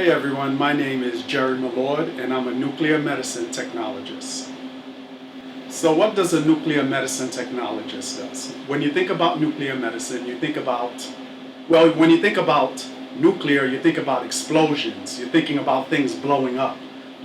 Hey everyone, my name is Jerry Malord and I'm a nuclear medicine technologist. So what does a nuclear medicine technologist does? When you think about nuclear medicine, you think about, when you think about nuclear, you think about explosions, you're thinking about things blowing up.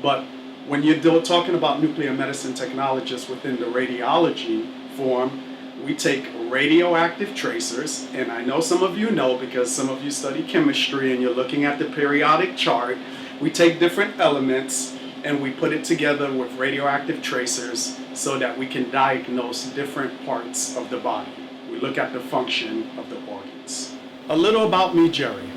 But when you're talking about nuclear medicine technologists within the radiology form, we take radioactive tracers, and I know some of you know because some of you study chemistry and you're looking at the periodic chart. We take different elements and we put it together with radioactive tracers so that we can diagnose different parts of the body. We look at the function of the organs. A little about me, Jerry.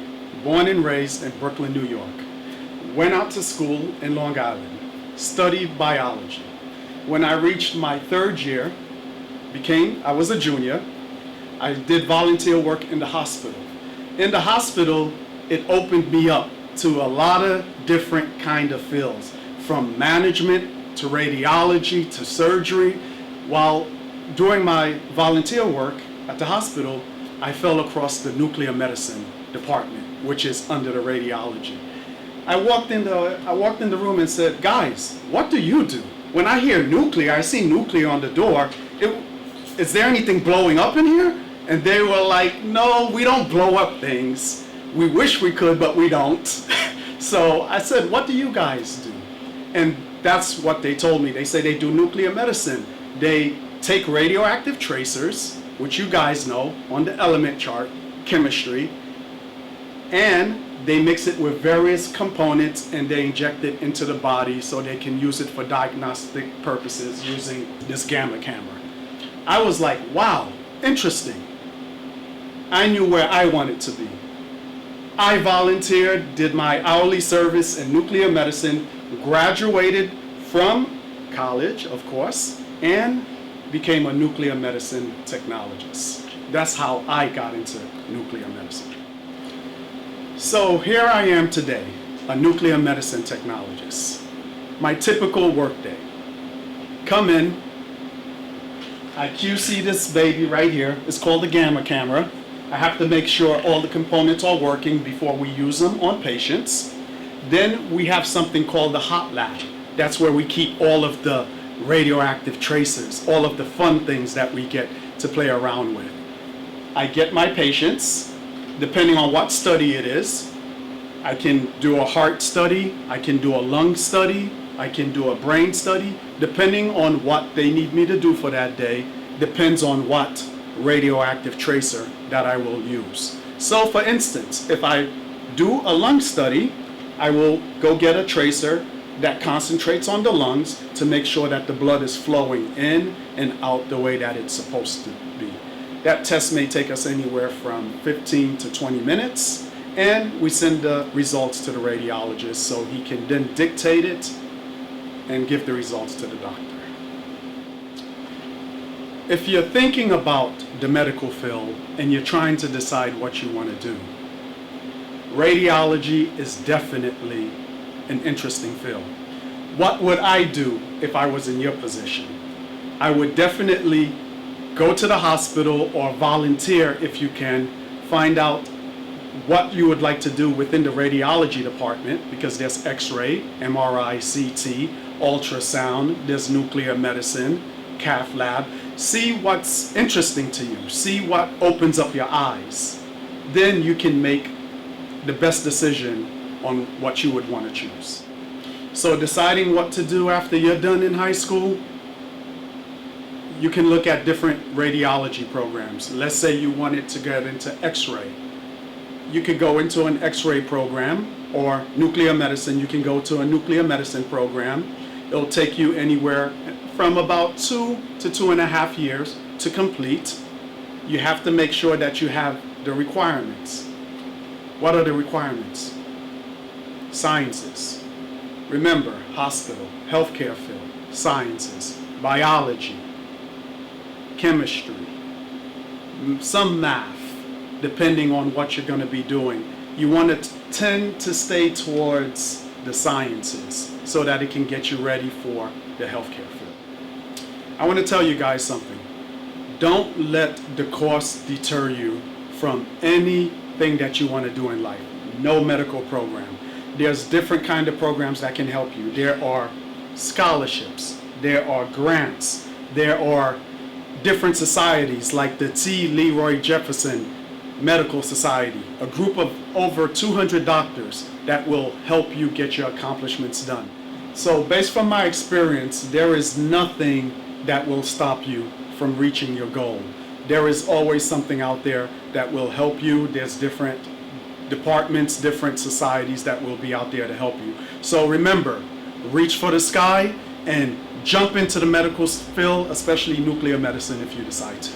Born and raised in Brooklyn, New York. Went out to school in Long Island. Studied biology. When I reached my third year, I was a junior, I did volunteer work in the hospital. In the hospital, it opened me up to a lot of different kind of fields, from management to radiology to surgery. While doing my volunteer work at the hospital, I fell across the nuclear medicine department, which is under the radiology. I walked in the room and said, guys, what do you do? When I hear nuclear, I see nuclear on the door. Is there anything blowing up in here? And they were like, no, we don't blow up things. We wish we could, but we don't. So I said, what do you guys do? And that's what they told me. They say they do nuclear medicine. They take radioactive tracers, which you guys know on the element chart, chemistry, and they mix it with various components and they inject it into the body so they can use it for diagnostic purposes using this gamma camera. I was like, wow, interesting. I knew where I wanted to be. I volunteered, did my hourly service in nuclear medicine, graduated from college, of course, and became a nuclear medicine technologist. That's how I got into nuclear medicine. So here I am today, a nuclear medicine technologist. My typical workday. Come in, I QC this baby right here. It's called the gamma camera. I have to make sure all the components are working before we use them on patients. Then we have something called the hot lab. That's where we keep all of the radioactive tracers, all of the fun things that we get to play around with. I get my patients, depending on what study it is. I can do a heart study, I can do a lung study, I can do a brain study, depending on what they need me to do for that day, depends on what radioactive tracer that I will use. So for instance, if I do a lung study, I will go get a tracer that concentrates on the lungs to make sure that the blood is flowing in and out the way that it's supposed to be. That test may take us anywhere from 15 to 20 minutes, and we send the results to the radiologist so he can then dictate it and give the results to the doctor. If you're thinking about the medical field and you're trying to decide what you want to do, radiology is definitely an interesting field. What would I do if I was in your position? I would definitely go to the hospital or volunteer if you can, find out what you would like to do within the radiology department, because there's X-ray, MRI, CT, ultrasound, there's nuclear medicine, cath lab. See what's interesting to you. See what opens up your eyes. Then you can make the best decision on what you would want to choose. So deciding what to do after you're done in high school, you can look at different radiology programs. Let's say you wanted to get into X-ray. You could go into an X-ray program, or nuclear medicine, you can go to a nuclear medicine program. It'll take you anywhere from about 2 to 2.5 years to complete. You have to make sure that you have the requirements. What are the requirements? Sciences. Remember, hospital, healthcare field, sciences, biology, chemistry, some math, depending on what you're going to be doing. You want to tend to stay towards the sciences so that it can get you ready for the healthcare field. I want to tell you guys something. Don't let the cost deter you from anything that you want to do in life. No medical program. there's different kind of programs that can help you. There are scholarships, there are grants, there are different societies like the T. Leroy Jefferson Medical Society, a group of over 200 doctors that will help you get your accomplishments done. So based from my experience, there is nothing that will stop you from reaching your goal. There is always something out there that will help you. There's different departments, different societies that will be out there to help you. So remember, reach for the sky and jump into the medical field, especially nuclear medicine if you decide to.